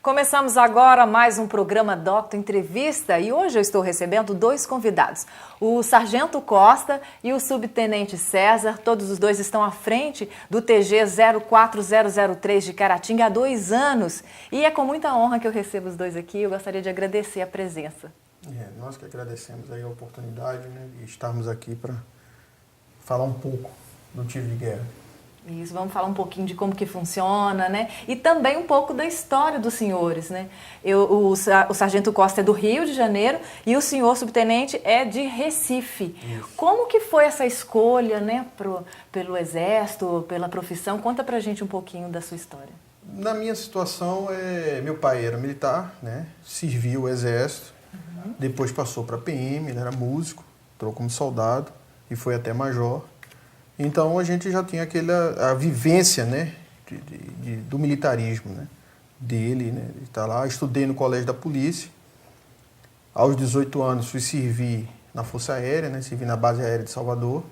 Começamos agora mais um programa Doctor Entrevista e hoje eu estou recebendo dois convidados, o Sargento Costa e o Subtenente César. Todos os dois estão à frente do TG 04003 de Caratinga há 2 anos e é com muita honra que eu recebo os dois aqui. Eu gostaria de agradecer a presença. Nós que agradecemos aí a oportunidade, de estarmos aqui para falar um pouco do tiro de guerra. Isso, vamos falar um pouquinho de como que funciona, né? E também um pouco da história dos senhores, né? O Sargento Costa é do Rio de Janeiro e o senhor subtenente é de Recife. Isso. Como que foi essa escolha, né, pelo Exército, pela profissão? Conta pra gente um pouquinho da sua história. Na minha situação, meu pai era militar, né? Serviu o Exército, depois passou para a PM, ele era músico, entrou como soldado e foi até major. Então a gente já tinha a vivência, né, do militarismo, né, dele, né, de estar lá. Estudei no Colégio da Polícia. Aos 18 anos fui servir na Força Aérea, né, servi na Base Aérea de Salvador.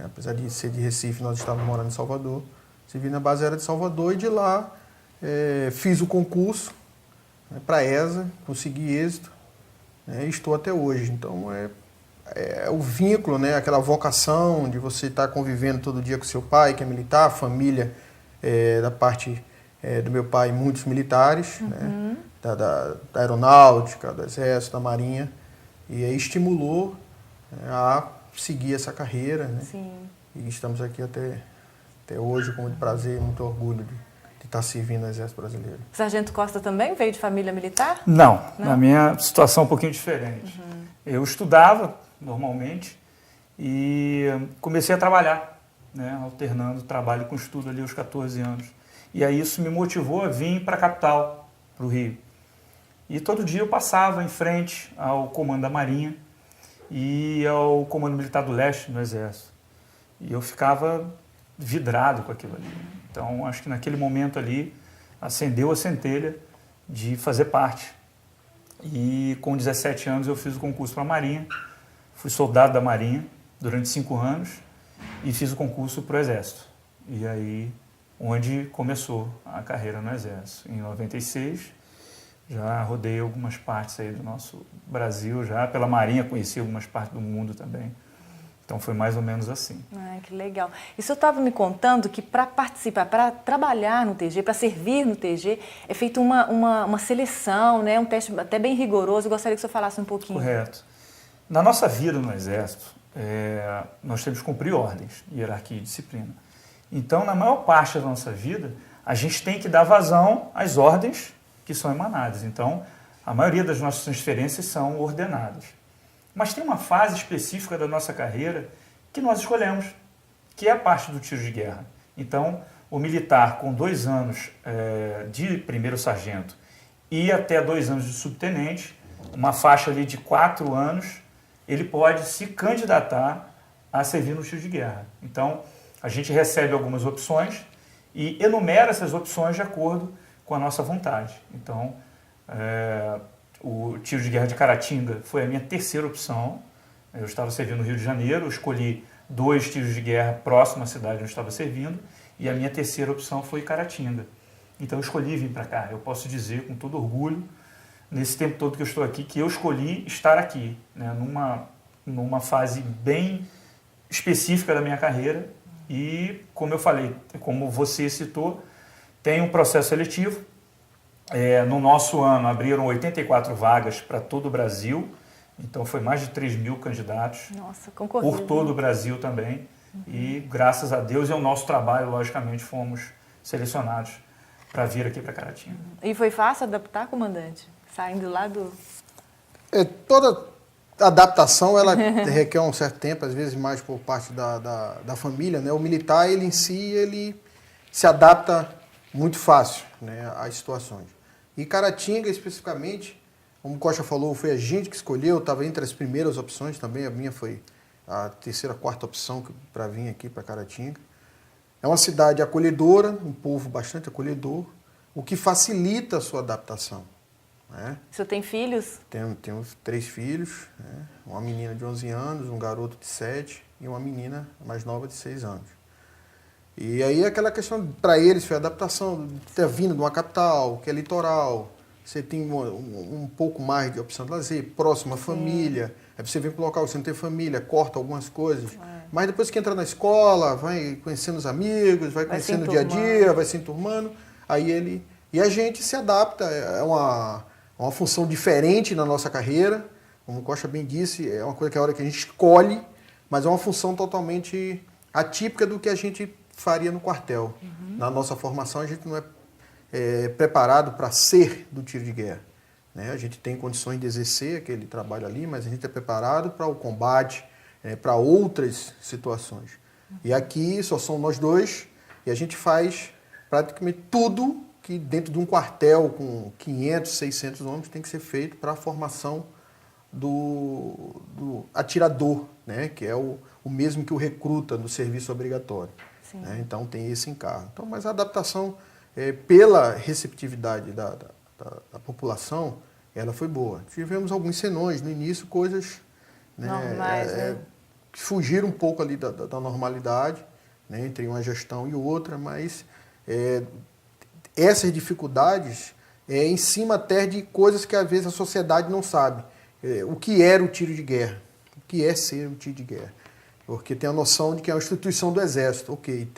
Apesar de ser de Recife, nós estávamos morando em Salvador. Servi na Base Aérea de Salvador e de lá fiz o concurso, né, para a ESA, consegui êxito, né, e estou até hoje. Então o vínculo, né, aquela vocação de você estar convivendo todo dia com seu pai, que é militar, a família da parte do meu pai, muitos militares, né, da aeronáutica, do Exército, da Marinha, e aí estimulou a seguir essa carreira, né? Sim. E estamos aqui até hoje com muito prazer, muito orgulho de estar servindo no Exército Brasileiro. O Sargento Costa também veio de família militar? Não, na minha situação é um pouquinho diferente. Eu estudava normalmente e comecei a trabalhar, né, alternando trabalho com estudo ali aos 14 anos. E aí isso me motivou a vir para a capital, para o Rio. E todo dia eu passava em frente ao Comando da Marinha e ao Comando Militar do Leste no Exército. E eu ficava vidrado com aquilo ali. Então acho que naquele momento ali acendeu a centelha de fazer parte. E com 17 anos eu fiz o concurso para a Marinha. Fui soldado da Marinha durante 5 anos e fiz o concurso para o Exército. E aí, onde começou a carreira no Exército. Em 96, já rodei algumas partes aí do nosso Brasil, já pela Marinha, conheci algumas partes do mundo também. Então foi mais ou menos assim. Que legal. E o senhor estava me contando que para participar, para trabalhar no TG, para servir no TG, é feita uma seleção, né? Um teste até bem rigoroso. Eu gostaria que o senhor falasse um pouquinho. Correto. Na nossa vida no Exército, nós temos que cumprir ordens, hierarquia e disciplina. Então, na maior parte da nossa vida, a gente tem que dar vazão às ordens que são emanadas. Então, a maioria das nossas transferências são ordenadas. Mas tem uma fase específica da nossa carreira que nós escolhemos, que é a parte do tiro de guerra. Então, o militar com 2 anos de primeiro sargento e até 2 anos de subtenente, uma faixa ali de 4 anos, ele pode se candidatar a servir no tiro de guerra. Então, a gente recebe algumas opções e enumera essas opções de acordo com a nossa vontade. Então, o tiro de guerra de Caratinga foi a minha 3ª opção. Eu estava servindo no Rio de Janeiro, escolhi 2 tiros de guerra próximo à cidade onde eu estava servindo e a minha 3ª opção foi Caratinga. Então, eu escolhi vir para cá. Eu posso dizer com todo orgulho, nesse tempo todo que eu estou aqui, que eu escolhi estar aqui, né, numa fase bem específica da minha carreira e, como eu falei, como você citou, tem um processo seletivo. No nosso ano abriram 84 vagas para todo o Brasil, então foi mais de 3.000 candidatos. Nossa, concorrido. Por todo o Brasil também. E graças a Deus e ao nosso trabalho, logicamente, fomos selecionados para vir aqui para Caratinga. E foi fácil adaptar, comandante? Saindo lá do... Toda adaptação ela requer um certo tempo, às vezes mais por parte da família, né? O militar, ele em si, ele se adapta muito fácil, né, às situações. E Caratinga, especificamente, como o Costa falou, foi a gente que escolheu, estava entre as primeiras opções também, a minha foi a 3ª, 4ª opção para vir aqui para Caratinga. É uma cidade acolhedora, um povo bastante acolhedor, o que facilita a sua adaptação. Né? O senhor tem filhos? Tenho 3 filhos, né? Uma menina de 11 anos, um garoto de 7 e uma menina mais nova de 6 anos. E aí aquela questão, para eles, foi a adaptação de ter vindo de uma capital, que é litoral, você tem um pouco mais de opção de lazer, próxima à família, aí você vem para o local, você não tem família, corta algumas coisas, mas depois que entra na escola, vai conhecendo os amigos, vai conhecendo o dia a dia, vai se enturmando, aí ele... E a gente se adapta, é uma função diferente na nossa carreira, como o Costa bem disse, é uma coisa que é a hora que a gente escolhe, mas é uma função totalmente atípica do que a gente faria no quartel. Na nossa formação, a gente não é preparado para ser do tiro de guerra. Né? A gente tem condições de exercer aquele trabalho ali, mas a gente é preparado para o combate, para outras situações. E aqui só são nós dois, e a gente faz praticamente tudo que dentro de um quartel com 500, 600 homens tem que ser feito para a formação do atirador, né? Que é o mesmo que o recruta no serviço obrigatório. Né? Então tem esse encargo. Então, mas a adaptação, pela receptividade da população, ela foi boa. Tivemos alguns senões no início, coisas, né, normais, né? que fugiram um pouco ali da normalidade, né, entre uma gestão e outra, mas essas dificuldades em cima até de coisas que às vezes a sociedade não sabe. O que era o tiro de guerra? O que é ser um tiro de guerra? Porque tem a noção de que é uma instituição do Exército. Ok,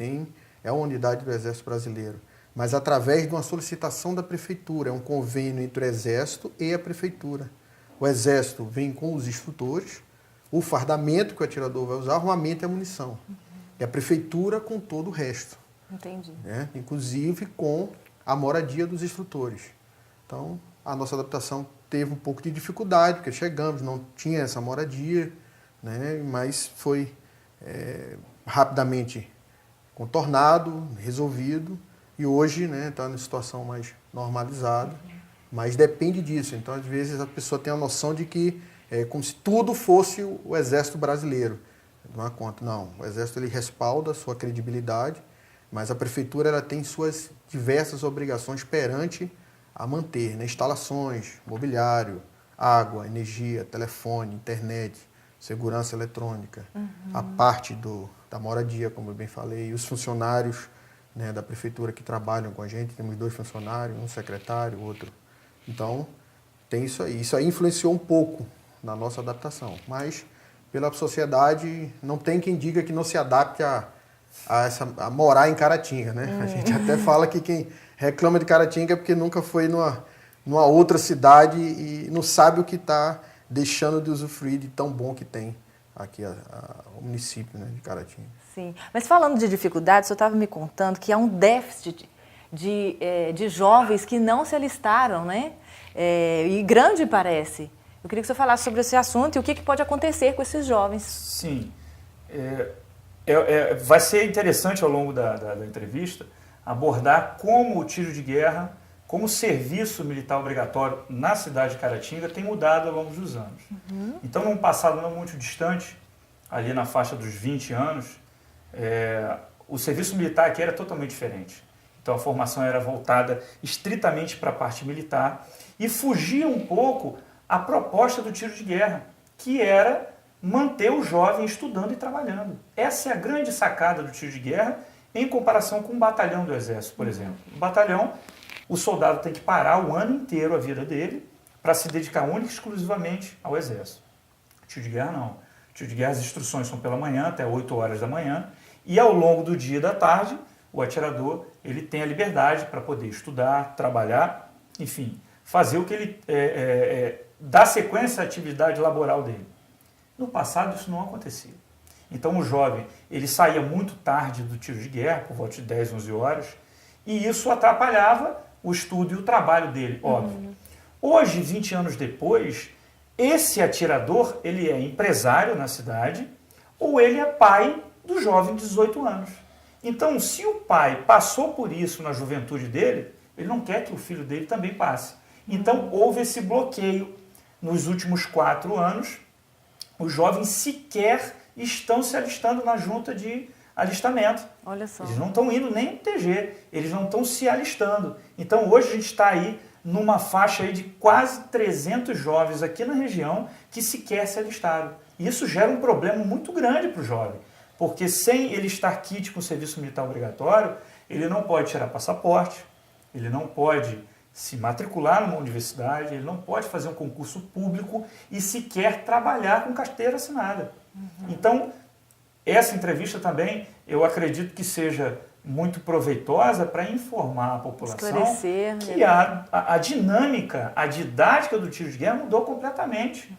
é uma unidade do Exército Brasileiro. Mas através de uma solicitação da Prefeitura, é um convênio entre o Exército e a Prefeitura. O Exército vem com os instrutores, o fardamento que o atirador vai usar, armamento e a munição. E a Prefeitura com todo o resto. Entendi. Né? Inclusive com a moradia dos instrutores. Então, a nossa adaptação teve um pouco de dificuldade, porque chegamos, não tinha essa moradia, né? Mas foi rapidamente contornado, resolvido, e hoje está numa situação mais normalizada, mas depende disso. Então, às vezes, a pessoa tem a noção de que é como se tudo fosse o Exército Brasileiro. Não há conta, não. O Exército ele respalda a sua credibilidade, mas a Prefeitura ela tem suas diversas obrigações perante a manter, né? Instalações, mobiliário, água, energia, telefone, internet, segurança eletrônica, a parte da moradia, como eu bem falei, e os funcionários, né, da Prefeitura que trabalham com a gente, temos 2 funcionários, um secretário, outro. Então, tem isso aí. Isso aí influenciou um pouco na nossa adaptação, mas pela sociedade não tem quem diga que não se adapte a morar em Caratinga, né? A gente até fala que quem reclama de Caratinga é porque nunca foi numa outra cidade e não sabe o que está deixando de usufruir de tão bom que tem aqui o município, né, de Caratinga. Sim, mas falando de dificuldades, o senhor estava me contando que há um déficit de jovens que não se alistaram, né? E grande parece. Eu queria que o senhor falasse sobre esse assunto e o que pode acontecer com esses jovens. Sim, vai ser interessante ao longo da entrevista abordar como o tiro de guerra, como o serviço militar obrigatório na cidade de Caratinga tem mudado ao longo dos anos. Então, num passado não muito distante, ali na faixa dos 20 anos, o serviço militar aqui era totalmente diferente. Então, a formação era voltada estritamente para a parte militar e fugia um pouco a proposta do tiro de guerra, que era manter o jovem estudando e trabalhando. Essa é a grande sacada do tiro de guerra em comparação com um batalhão do Exército, por exemplo. No batalhão, o soldado tem que parar o ano inteiro a vida dele para se dedicar única e exclusivamente ao Exército. Tiro de guerra não. Tiro de guerra, as instruções são pela manhã, até 8 horas da manhã, e ao longo do dia e da tarde, o atirador ele tem a liberdade para poder estudar, trabalhar, enfim, fazer o que ele dar sequência à atividade laboral dele. No passado isso não acontecia. Então o jovem ele saía muito tarde do tiro de guerra, por volta de 10, 11 horas, e isso atrapalhava o estudo e o trabalho dele, óbvio. Hoje, 20 anos depois, esse atirador ele é empresário na cidade ou ele é pai do jovem de 18 anos. Então, se o pai passou por isso na juventude dele, ele não quer que o filho dele também passe. Então, houve esse bloqueio. Nos últimos 4 anos, os jovens sequer estão se alistando na junta de alistamento. Olha só. Eles não estão indo nem no TG, eles não estão se alistando. Então, hoje a gente está aí numa faixa aí de quase 300 jovens aqui na região que sequer se alistaram. E isso gera um problema muito grande para o jovem. porque sem ele estar quite com o serviço militar obrigatório, ele não pode tirar passaporte, ele não pode se matricular numa universidade, ele não pode fazer um concurso público e sequer trabalhar com carteira assinada. Então, essa entrevista também, eu acredito que seja muito proveitosa para informar a população esclarecer, que a dinâmica, a didática do tiro de guerra mudou completamente.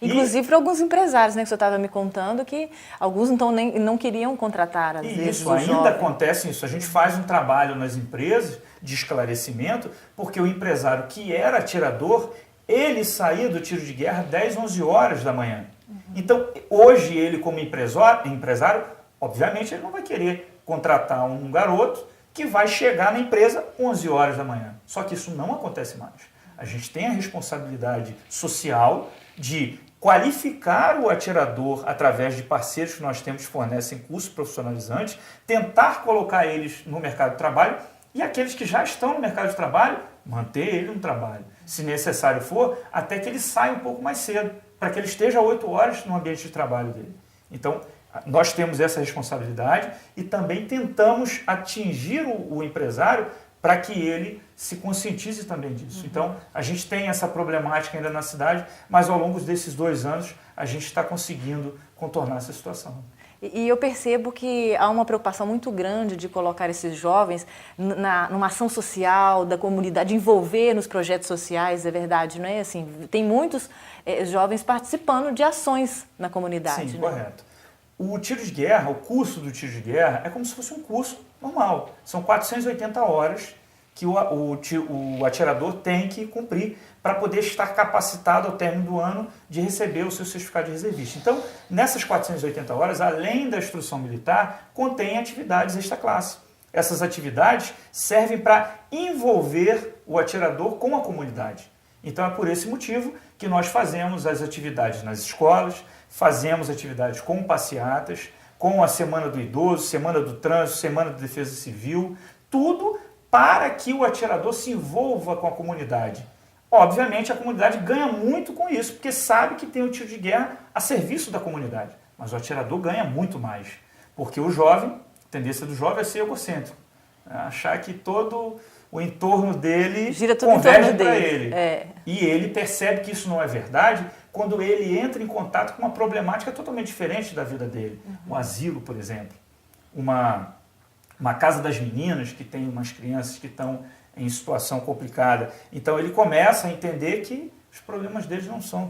Inclusive para alguns empresários, né, que o senhor estava me contando, que alguns então não queriam contratar, às vezes, Isso, o ainda jovem. acontece isso. A gente faz um trabalho nas empresas de esclarecimento, porque o empresário que era atirador, ele saía do tiro de guerra 10, 11 horas da manhã. Então, hoje ele como empresário, obviamente ele não vai querer contratar um garoto que vai chegar na empresa 11 horas da manhã. Só que isso não acontece mais. A gente tem a responsabilidade social de qualificar o atirador através de parceiros que nós temos que fornecem cursos profissionalizantes, tentar colocar eles no mercado de trabalho e aqueles que já estão no mercado de trabalho, manter ele no trabalho. Se necessário for, até que ele saia um pouco mais cedo, para que ele esteja 8 horas no ambiente de trabalho dele. Então, nós temos essa responsabilidade e também tentamos atingir o empresário para que ele se conscientize também disso. Então, a gente tem essa problemática ainda na cidade, mas ao longo desses 2 anos, a gente está conseguindo contornar essa situação. E eu percebo que há uma preocupação muito grande de colocar esses jovens numa ação social da comunidade, envolver nos projetos sociais, é verdade, não é? Assim, tem muitos jovens participando de ações na comunidade. Sim, né? Correto. O tiro de guerra, o curso do tiro de guerra, é como se fosse um curso normal. São 480 horas que o atirador tem que cumprir para poder estar capacitado ao término do ano de receber o seu certificado de reservista. Então, nessas 480 horas, além da instrução militar, contém atividades extra-classe. Essas atividades servem para envolver o atirador com a comunidade. Então, é por esse motivo que nós fazemos as atividades nas escolas, fazemos atividades com passeatas, com a Semana do Idoso, Semana do Trânsito, Semana de Defesa Civil, tudo para que o atirador se envolva com a comunidade. Obviamente, a comunidade ganha muito com isso, porque sabe que tem o tiro de guerra a serviço da comunidade. Mas o atirador ganha muito mais, porque o jovem, a tendência do jovem é ser egocêntrico, achar que todo o entorno dele gira tudo converge em torno para dele. ele. E ele percebe que isso não é verdade quando ele entra em contato com uma problemática totalmente diferente da vida dele. Um asilo, por exemplo, uma casa das meninas que tem umas crianças que estão em situação complicada. Então ele começa a entender que os problemas deles não são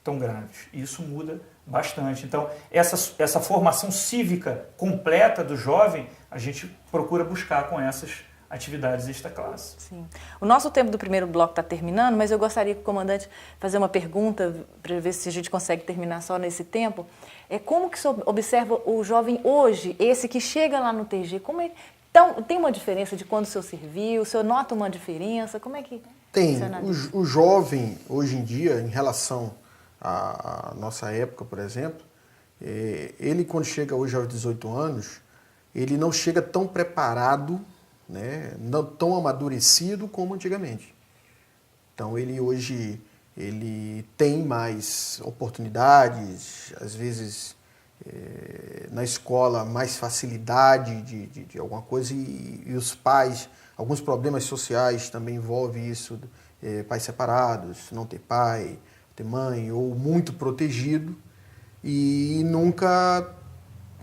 tão graves. E isso muda bastante. Então essa formação cívica completa do jovem, a gente procura buscar com essas atividades extra-classe. Sim. O nosso tempo do primeiro bloco está terminando, mas eu gostaria que o comandante fazer uma pergunta para ver se a gente consegue terminar só nesse tempo. Como que o senhor observa o jovem hoje, esse que chega lá no TG? Então, tem uma diferença de quando o senhor serviu? O senhor nota uma diferença? Como é que... Tem. O jovem, hoje em dia, em relação à nossa época, por exemplo, ele quando chega hoje aos 18 anos, ele não chega tão preparado, né, não tão amadurecido como antigamente. Então ele hoje tem mais oportunidades, às vezes na escola mais facilidade de alguma coisa e os pais, alguns problemas sociais também envolvem isso, pais separados, não ter pai, ter mãe, ou muito protegido e nunca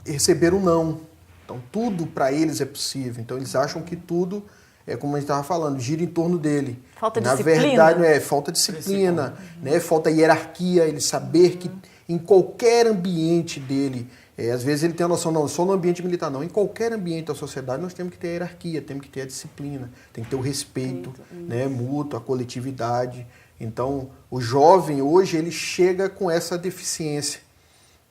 receberam não. Então, tudo para eles é possível. Então, eles acham que tudo, como a gente estava falando, gira em torno dele. Falta Na disciplina. verdade, falta disciplina, né? Falta hierarquia, ele saber que em qualquer ambiente dele, às vezes ele tem a noção, não, só no ambiente militar, não. Em qualquer ambiente da sociedade, nós temos que ter a hierarquia, temos que ter a disciplina, tem que ter o respeito, né, mútuo, a coletividade. Então, o jovem, hoje, ele chega com essa deficiência,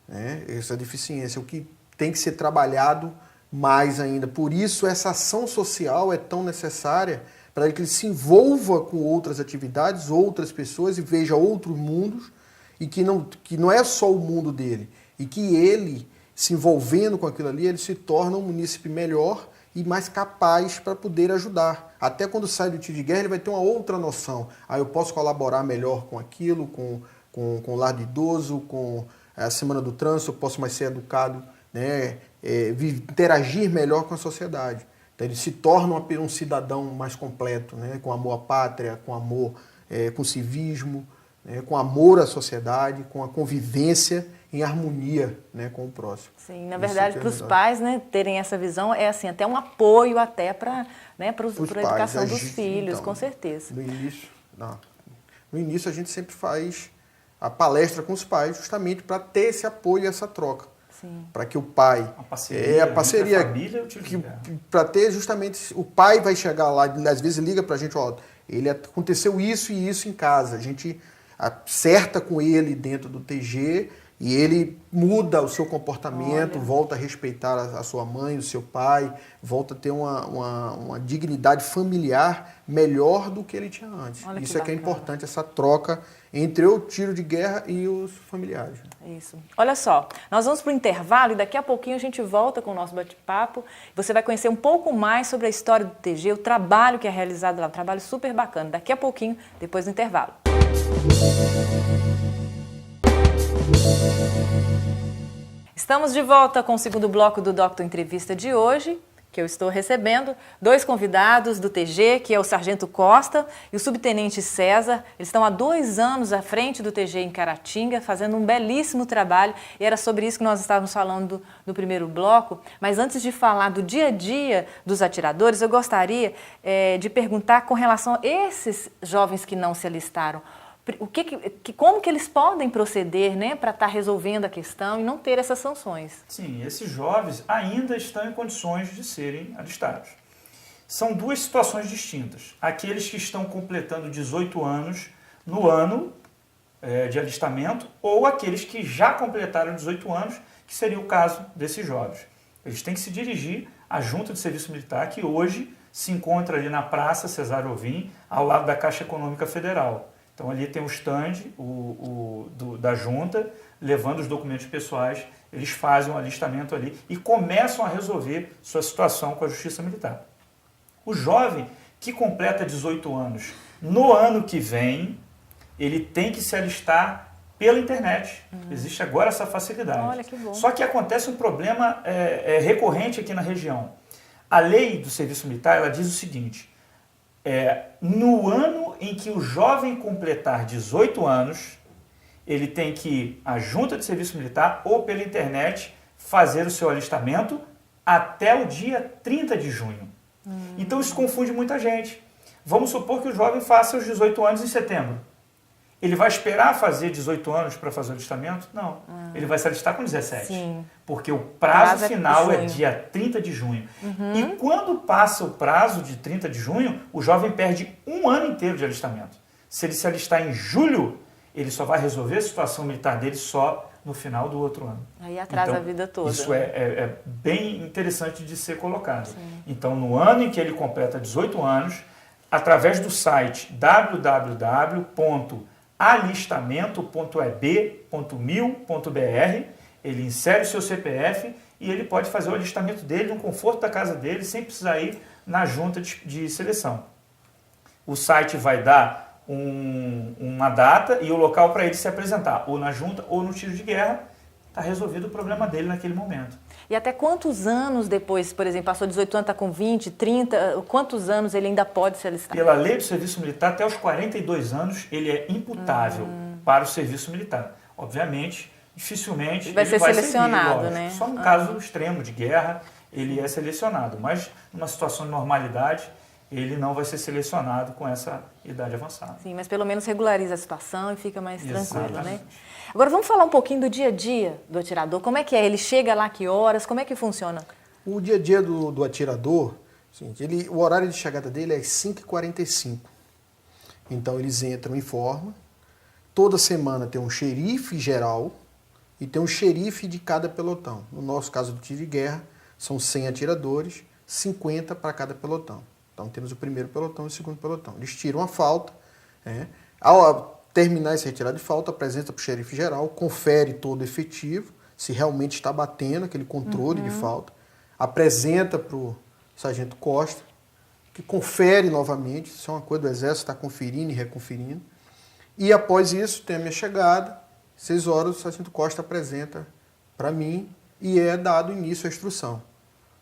né? Essa deficiência, o que tem que ser trabalhado mais ainda. Por isso, essa ação social é tão necessária para que ele se envolva com outras atividades, outras pessoas e veja outros mundos e que não é só o mundo dele. E que ele, se envolvendo com aquilo ali, ele se torna um munícipe melhor e mais capaz para poder ajudar. Até quando sai do tiro de guerra, ele vai ter uma outra noção. Eu posso colaborar melhor com aquilo, com o lar do idoso, com a Semana do Trânsito, eu posso mais ser educado né, interagir melhor com a sociedade. Então, ele se torna um cidadão mais completo, né, com amor à pátria, com amor, com civismo, né, com amor à sociedade, com a convivência em harmonia, né, com o próximo. Sim, na verdade, para os pais, né, terem essa visão, é assim, até um apoio até para, né, para a educação dos filhos, então, com certeza. No início a gente sempre faz a palestra com os pais, justamente para ter esse apoio e essa troca. Para que o pai... A parceria, a parceria a família, para ter justamente... O pai vai chegar lá, às vezes liga para a gente, ó, aconteceu isso e isso em casa. A gente acerta com ele dentro do TG e ele muda o seu comportamento, volta a respeitar a sua mãe, o seu pai, volta a ter uma dignidade familiar melhor do que ele tinha antes. Isso que é importante, essa troca entre o tiro de guerra e os familiares. Isso. Olha só, nós vamos para o intervalo e daqui a pouquinho a gente volta com o nosso bate-papo. Você vai conhecer um pouco mais sobre a história do TG, o trabalho que é realizado lá, um trabalho super bacana. Daqui a pouquinho, depois do intervalo. Estamos de volta com o segundo bloco do Doctor Entrevista de hoje, que eu estou recebendo 2 convidados do TG, que é o Sargento Costa e o Subtenente César. Eles estão há 2 anos à frente do TG em Caratinga, fazendo um belíssimo trabalho, e era sobre isso que nós estávamos falando no primeiro bloco. Mas antes de falar do dia a dia dos atiradores, eu gostaria de perguntar com relação a esses jovens que não se alistaram. Como que eles podem proceder, né, para estar resolvendo a questão e não ter essas sanções? Sim, esses jovens ainda estão em condições de serem alistados. São 2 situações distintas. Aqueles que estão completando 18 anos no ano de alistamento ou aqueles que já completaram 18 anos, que seria o caso desses jovens. Eles têm que se dirigir à Junta de Serviço Militar, que hoje se encontra ali na Praça Cesário Alvim, ao lado da Caixa Econômica Federal. Então ali tem o stand da junta, levando os documentos pessoais, eles fazem um alistamento ali e começam a resolver sua situação com a Justiça Militar. O jovem que completa 18 anos no ano que vem, ele tem que se alistar pela internet. Existe agora essa facilidade. Olha, que bom. Só que acontece um problema recorrente aqui na região. A lei do Serviço Militar, ela diz o seguinte: no ano em que o jovem completar 18 anos, ele tem que ir à Junta de Serviço Militar ou pela internet fazer o seu alistamento até o dia 30 de junho. Então isso confunde muita gente. Vamos supor que o jovem faça os 18 anos em setembro. Ele vai esperar fazer 18 anos para fazer o alistamento? Não. Ele vai se alistar com 17. Sim. Porque o prazo final é dia 30 de junho. E quando passa o prazo de 30 de junho, o jovem perde um ano inteiro de alistamento. Se ele se alistar em julho, ele só vai resolver a situação militar dele só no final do outro ano. Aí atrasa então, a vida toda. Isso é bem interessante de ser colocado. Sim. Então, no ano em que ele completa 18 anos, através do site www.alistamento.eb.mil.br, ele insere o seu CPF e ele pode fazer o alistamento dele no conforto da casa dele, sem precisar ir na junta de seleção. O site vai dar uma data e o local para ele se apresentar, ou na junta ou no tiro de guerra. Está resolvido o problema dele naquele momento. E até quantos anos depois, por exemplo, passou 18 anos, está com 20, 30, quantos anos ele ainda pode se alistar? Pela lei do serviço militar, até os 42 anos, ele é imputável para o serviço militar. Obviamente, dificilmente vai ser selecionado, servir, né? Só num caso extremo de guerra, ele é selecionado. Mas, numa situação de normalidade, ele não vai ser selecionado com essa idade avançada. Sim, mas pelo menos regulariza a situação e fica mais tranquilo, Exatamente. né? Agora vamos falar um pouquinho do dia a dia do atirador. Como é que é? Ele chega lá que horas? Como é que funciona? O dia a dia do atirador, o horário de chegada dele é às 5h45. Então eles entram em forma. Toda semana tem um xerife geral e tem um xerife de cada pelotão. No nosso caso do tiro de guerra, são 100 atiradores, 50 para cada pelotão. Então temos o primeiro pelotão e o segundo pelotão. Eles tiram a falta. Ao terminar esse retirado de falta, apresenta para o xerife geral, confere todo o efetivo, se realmente está batendo aquele controle de falta, apresenta para o sargento Costa, que confere novamente, isso é uma coisa do Exército, está conferindo e reconferindo. E após isso, tem a minha chegada, 6 horas, o sargento Costa apresenta para mim e é dado início à instrução.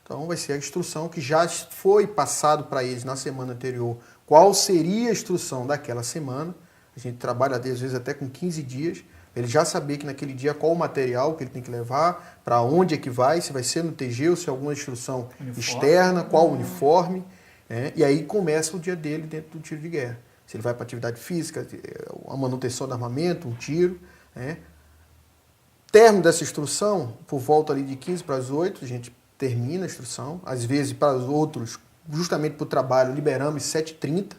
Então vai ser a instrução que já foi passado para eles na semana anterior, qual seria a instrução daquela semana. A gente trabalha às vezes até com 15 dias, ele já saber que naquele dia qual o material que ele tem que levar, para onde é que vai, se vai ser no TG ou se é alguma instrução externa, qual o uniforme, né? E aí começa o dia dele dentro do tiro de guerra. Se ele vai para atividade física, a manutenção do armamento, um tiro, né? Término dessa instrução, por volta ali de 15 para as 8, a gente termina a instrução. Às vezes, para os outros, justamente para o trabalho, liberamos 7h30,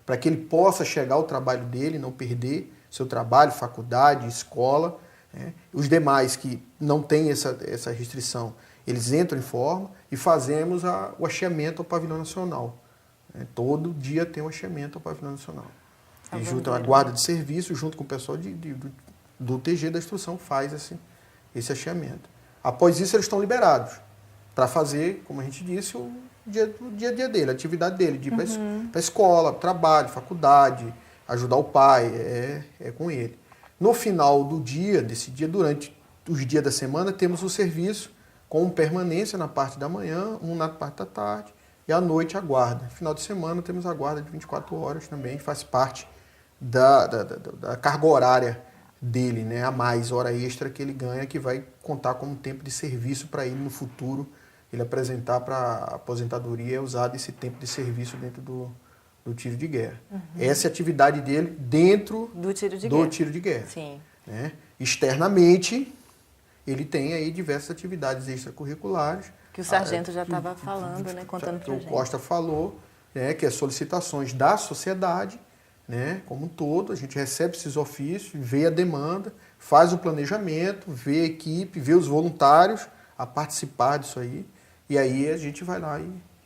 para que ele possa chegar ao trabalho dele, não perder seu trabalho, faculdade, escola, né? Os demais que não têm essa restrição, eles entram em forma e fazemos o hasteamento ao pavilhão nacional. Né? Todo dia tem um hasteamento ao pavilhão nacional. E junto a guarda de serviço, junto com o pessoal do TG da instrução, faz esse hasteamento. Após isso, eles estão liberados para fazer, como a gente disse, o dia a dia dele, a atividade dele, de ir para a escola, trabalho, faculdade, ajudar o pai, é com ele. No final do dia, desse dia, durante os dias da semana, temos o serviço com permanência na parte da manhã, na parte da tarde, e à noite a guarda. No final de semana temos a guarda de 24 horas também, faz parte da carga horária dele, né? A mais hora extra que ele ganha, que vai contar como tempo de serviço para ele no futuro, ele apresentar para a aposentadoria, é usado esse tempo de serviço dentro do tiro de guerra. Essa é a atividade dele dentro do tiro de guerra. Sim. Né? Externamente, ele tem aí diversas atividades extracurriculares. Que o sargento já estava falando, né, contando para a gente. O Costa falou, né, que é solicitações da sociedade, né, como um todo. A gente recebe esses ofícios, vê a demanda, faz o planejamento, vê a equipe, vê os voluntários a participar disso aí. E aí a gente vai lá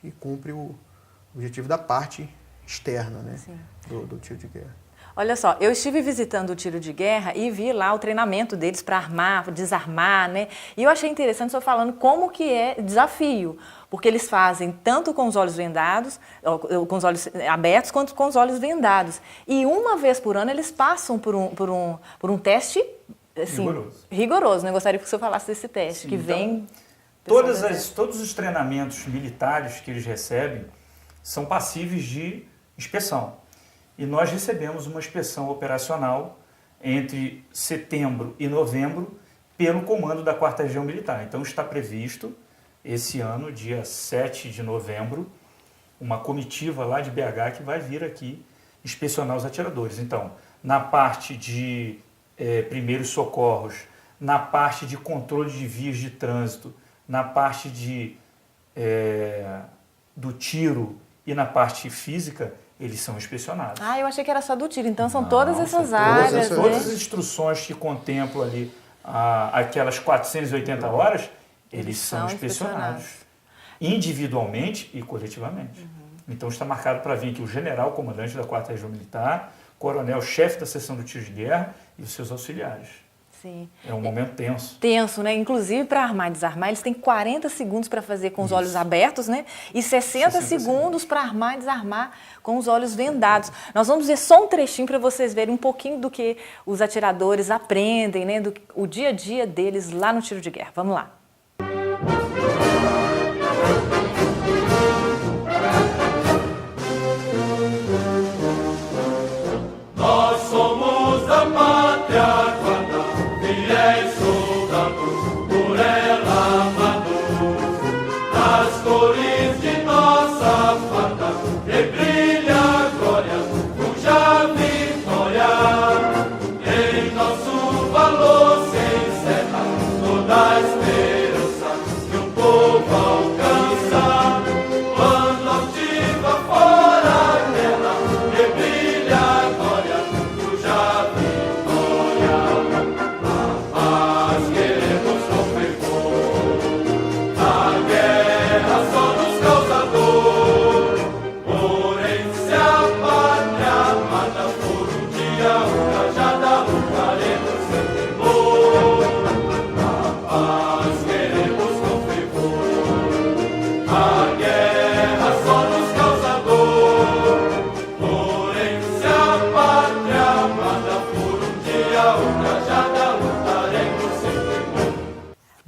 e cumpre o objetivo da parte externa, né, do tiro de guerra. Olha só, eu estive visitando o tiro de guerra e vi lá o treinamento deles para armar, desarmar, né? E eu achei interessante o senhor falando como que é desafio, porque eles fazem tanto com os olhos vendados, com os olhos abertos, quanto com os olhos vendados. E uma vez por ano eles passam por um teste assim, rigoroso. Eu gostaria que o senhor falasse desse teste, Sim, que vem... Todos os treinamentos militares que eles recebem são passíveis de inspeção. E nós recebemos uma inspeção operacional entre setembro e novembro pelo comando da 4ª Região Militar. Então está previsto esse ano, dia 7 de novembro, uma comitiva lá de BH que vai vir aqui inspecionar os atiradores. Então, na parte de primeiros socorros, na parte de controle de vias de trânsito, na parte do tiro e na parte física, eles são inspecionados. Ah, eu achei que era só do tiro. Então são todas essas áreas. Todas as instruções que contemplam ali aquelas 480 horas, eles são inspecionados. Individualmente e coletivamente. Então está marcado para vir aqui o general, comandante da 4ª Região Militar, coronel, chefe da seção do tiro de guerra e os seus auxiliares. Sim. É um momento tenso. Tenso, né? Inclusive, para armar e desarmar, eles têm 40 segundos para fazer com os olhos abertos, né? E 60 segundos para armar e desarmar com os olhos vendados. Nós vamos ver só um trechinho para vocês verem um pouquinho do que os atiradores aprendem, né? O dia a dia deles lá no tiro de guerra. Vamos lá. Nós somos a pátria. Cores de nossa farda, e brilha a glória, cuja vitória em nosso valor se encerra toda a esperança que o povo alcança. Quando altiva fora a guerra, e brilha a glória, cuja vitória a paz queremos com fervor. A guerra só nos causa dor, porém se a pátria amada por um dia ultrajada, lutaremos sem temor. A paz queremos com fervor. A guerra só nos causa dor, porém se a pátria amada por um dia ultrajada, lutaremos sem temor.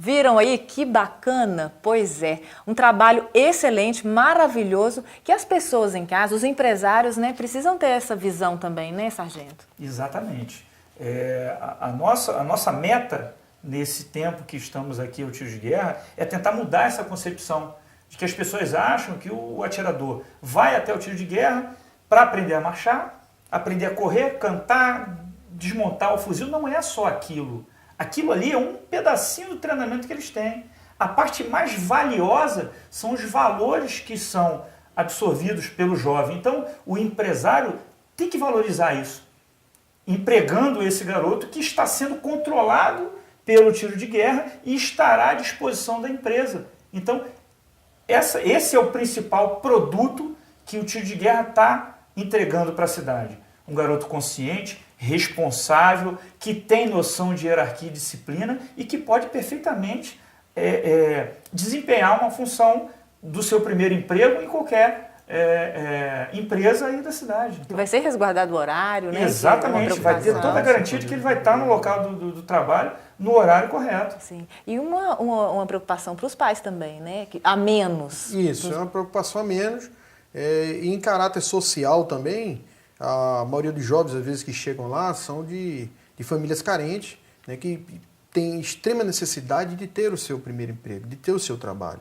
Viram aí que bacana? Pois é, um trabalho excelente, maravilhoso, que as pessoas em casa, os empresários, né, precisam ter essa visão também, né, sargento? Exatamente. A nossa meta nesse tempo que estamos aqui ao tiro de guerra é tentar mudar essa concepção de que as pessoas acham que o atirador vai até o tiro de guerra para aprender a marchar, aprender a correr, cantar, desmontar o fuzil. Não é só aquilo. Aquilo ali é um pedacinho do treinamento que eles têm. A parte mais valiosa são os valores que são absorvidos pelo jovem. Então, o empresário tem que valorizar isso, empregando esse garoto que está sendo controlado pelo tiro de guerra e estará à disposição da empresa. Então, esse é o principal produto que o tiro de guerra está entregando para a cidade. Um garoto consciente, responsável, que tem noção de hierarquia e disciplina e que pode perfeitamente desempenhar uma função do seu primeiro emprego em qualquer empresa aí da cidade. Vai ser resguardado o horário, né? Exatamente, vai ter toda a garantia de que ele vai estar no local do trabalho no horário correto. Sim. E uma preocupação para os pais também, né? A menos. Isso, é uma preocupação a menos. E em caráter social também, a maioria dos jovens, às vezes, que chegam lá, são de famílias carentes, né, que têm extrema necessidade de ter o seu primeiro emprego, de ter o seu trabalho.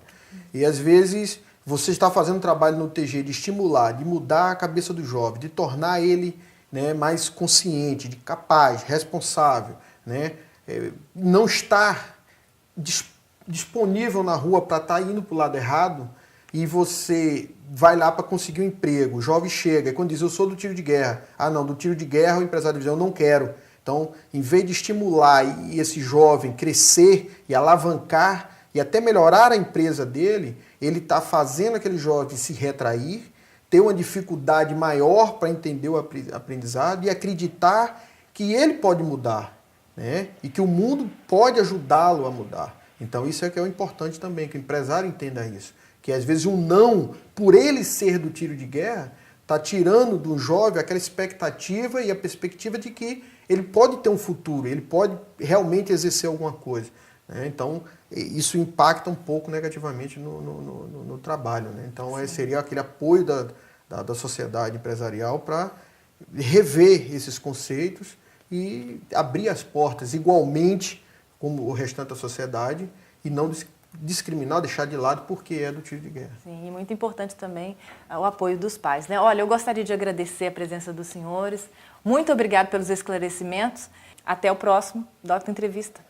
E, às vezes, você está fazendo um trabalho no TG de estimular, de mudar a cabeça do jovem, de tornar ele, né, mais consciente, de capaz, responsável, né, não estar disponível na rua para estar indo para o lado errado, e você vai lá para conseguir um emprego, o jovem chega, e quando diz, eu sou do tiro de guerra, não, do tiro de guerra o empresário diz, eu não quero. Então, em vez de estimular esse jovem crescer e alavancar e até melhorar a empresa dele, ele está fazendo aquele jovem se retrair, ter uma dificuldade maior para entender o aprendizado e acreditar que ele pode mudar, né? E que o mundo pode ajudá-lo a mudar. Então, isso é que é o importante também, que o empresário entenda isso. Que às vezes um não, por ele ser do tiro de guerra, está tirando do jovem aquela expectativa e a perspectiva de que ele pode ter um futuro, ele pode realmente exercer alguma coisa, né? Então, isso impacta um pouco negativamente no trabalho, né? Então, seria aquele apoio da sociedade empresarial para rever esses conceitos e abrir as portas igualmente como o restante da sociedade e não discriminar, deixar de lado porque é do tiro de guerra. Sim, e muito importante também o apoio dos pais, né? Olha, eu gostaria de agradecer a presença dos senhores. Muito obrigado pelos esclarecimentos. Até o próximo Docto Entrevista.